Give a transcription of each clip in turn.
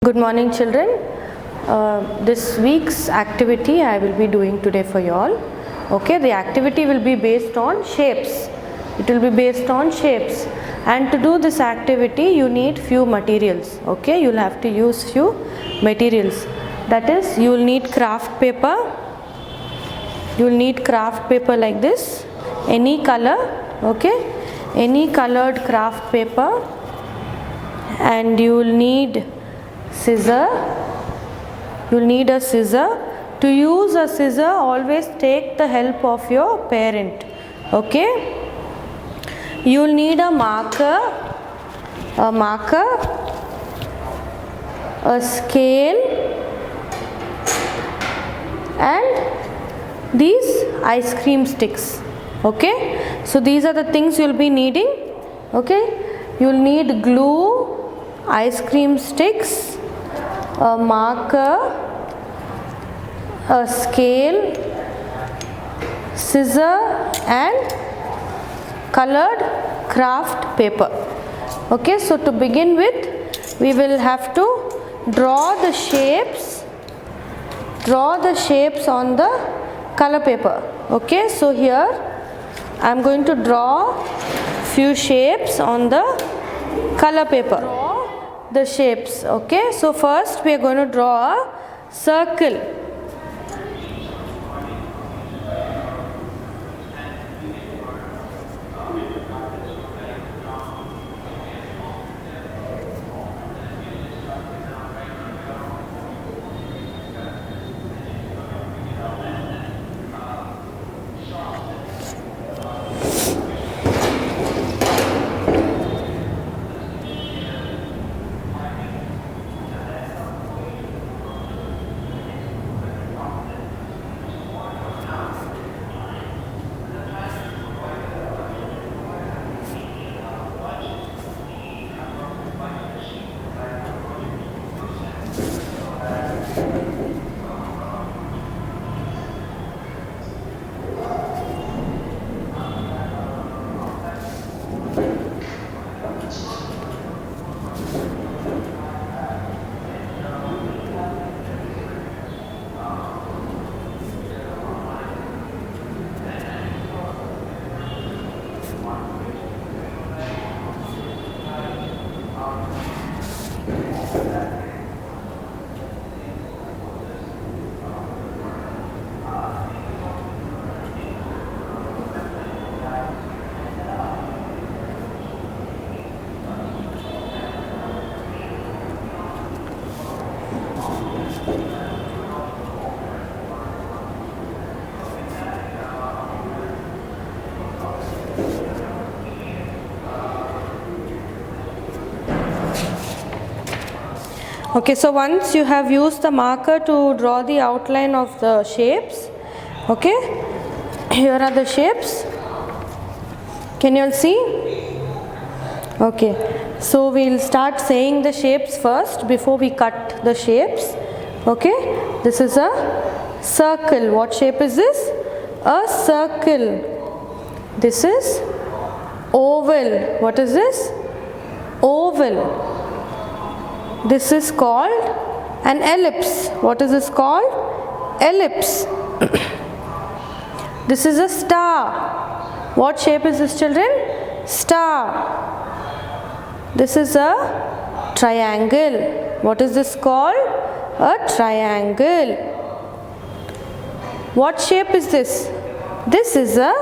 Good morning, children. This week's activity I will be doing today for you all. Okay, the activity will be based on shapes. It will be based on shapes, and to do this activity you need few materials. Okay, you will have to use few materials. That is, you will need craft paper. You will need craft paper like this, any color. Okay, any colored craft paper, and you will need scissor. You will need a scissor. To use a scissor, always take the help of your parent. Okay, you will need a marker, a scale, and these ice cream sticks. Okay, so these are the things you will be needing. Okay, you will need glue, ice cream sticks, a marker, a scale, scissor, and colored craft paper. Okay, so to begin with, we will have to draw the shapes on the color paper. Okay, so here I am going to draw few shapes on the color paper. The shapes. Okay, so first we are going to draw a circle. Okay, so once you have used the marker to draw the outline of the shapes, okay, here are the shapes. Can you all see? Okay, so we will start saying the shapes first before we cut the shapes. Okay, this is a circle. What shape is this? A circle. This is oval. What is this? Oval. This is called an ellipse. What is this called? Ellipse. This is a star. What shape is this, children? Star. This is a triangle. What is this called? A triangle. What shape is this? This is a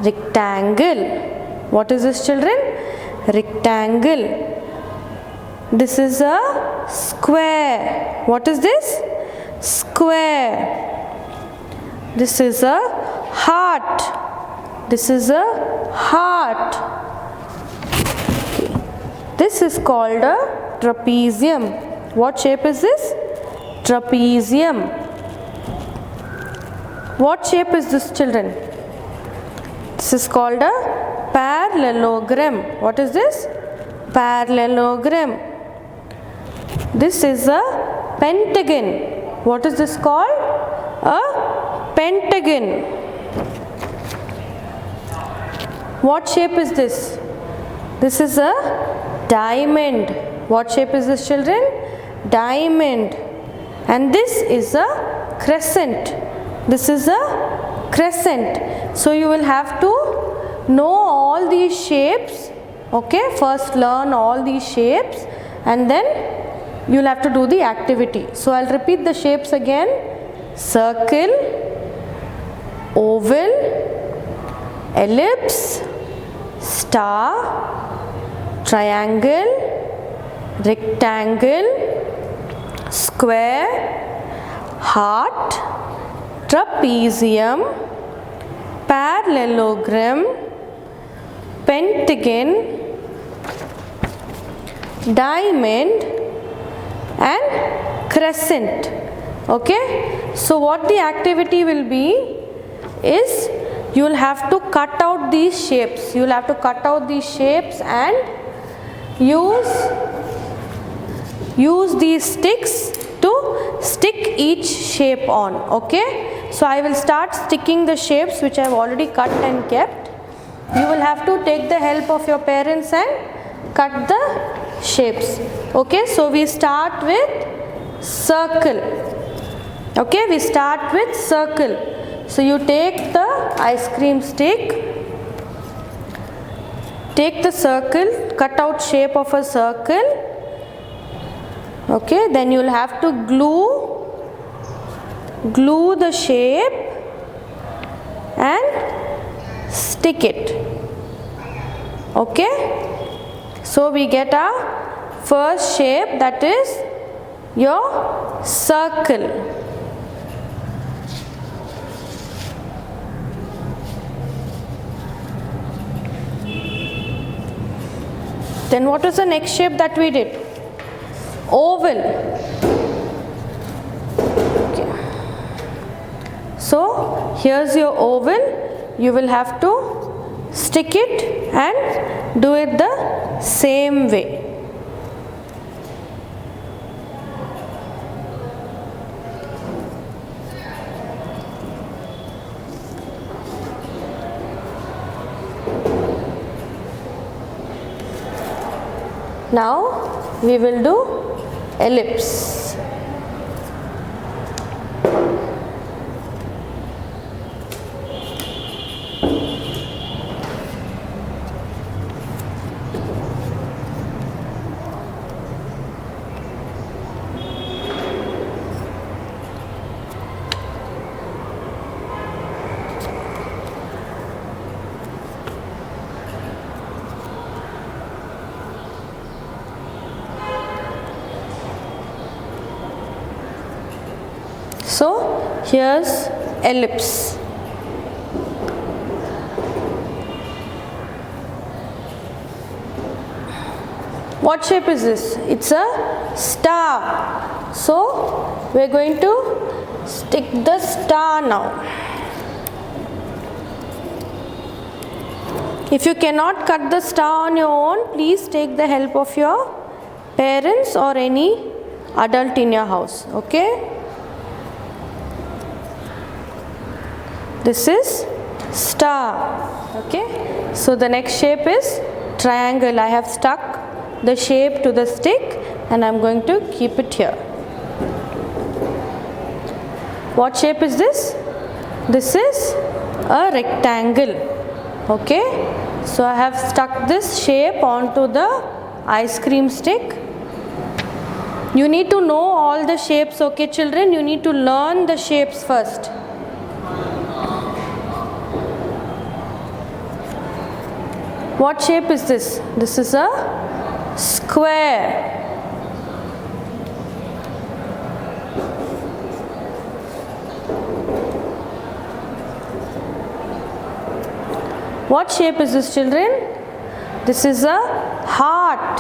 rectangle. What is this, children? Rectangle. This is a square. What is this? Square. This is a heart. This is a heart. Okay. This is called a trapezium. What shape is this? Trapezium. What shape is this, children? This is called a parallelogram. What is this? Parallelogram. This is a pentagon. What is this called? A pentagon. What shape is this? This is a diamond. What shape is this, children? diamond, and this is a crescent. This is a crescent. So you will have to know all these shapes. Okay, first learn all these shapes and then you will have to do the activity. So I'll repeat the shapes again: circle, oval, ellipse, star, triangle, rectangle, square, heart, trapezium, parallelogram, pentagon, diamond and crescent. Okay, so what the activity will be is you will have to cut out these shapes. You will have to cut out these shapes and use these sticks to stick each shape on. Okay, so I will start sticking the shapes which I have already cut and kept. You will have to take the help of your parents and cut the shapes. Okay, so we start with circle. Okay, we start with circle. So you take the ice cream stick, take the circle, cut out shape of a circle. Okay, then you will have to glue the shape and stick it. Okay, so we get our first shape, that is your circle. Then what is the next shape that we did? Oval. Okay. So here's your oval. You will have to stick it and do it the same way. Now we will do ellipse. So here's ellipse. What shape is this? It's a star. So we're going to stick the star now. If you cannot cut the star on your own, please take the help of your parents or any adult in your house. Okay? This is star. Okay, so the next shape is triangle. I have stuck the shape to the stick and I am going to keep it here. What shape is this? This is a rectangle. Okay, so I have stuck this shape onto the ice cream stick. You need to know all the shapes. Okay children, you need to learn the shapes first. What shape is this? This is a square. What shape is this children? This is a heart.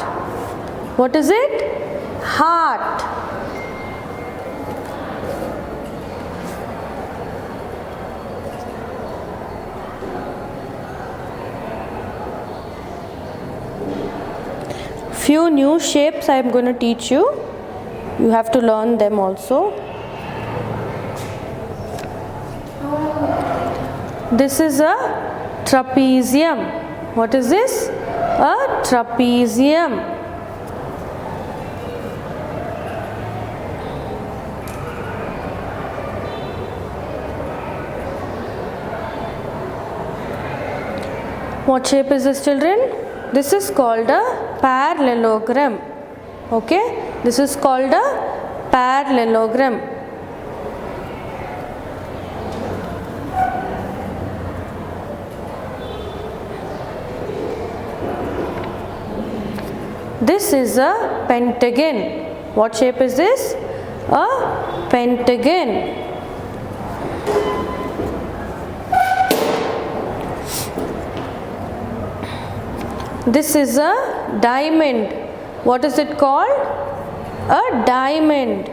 What is it? Heart. Few new shapes I am going to teach you. You have to learn them also. This is a trapezium. What is this? A trapezium. What shape is this, children? This is called a parallelogram. Okay, this is called a parallelogram. This is a pentagon. What shape is this? A pentagon. This is a diamond. What is it called? A diamond.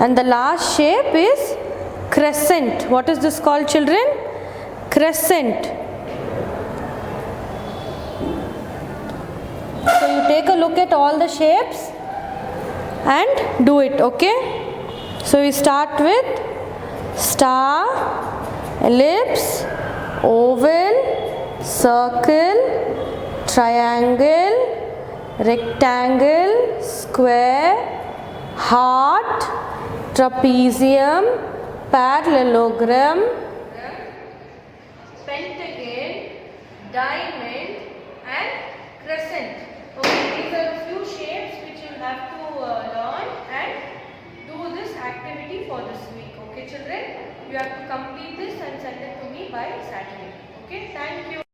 And the last shape is crescent. What is this called, children? Crescent. So you take a look at all the shapes and do it, okay? So we start with star, ellipse, oval, circle, triangle, rectangle, square, heart, trapezium, parallelogram, pentagon, diamond and crescent. Okay, these are a few shapes which you will have to learn and do this activity for this week. Okay, children, you have to complete this and send it to me by Saturday. Okay, thank you.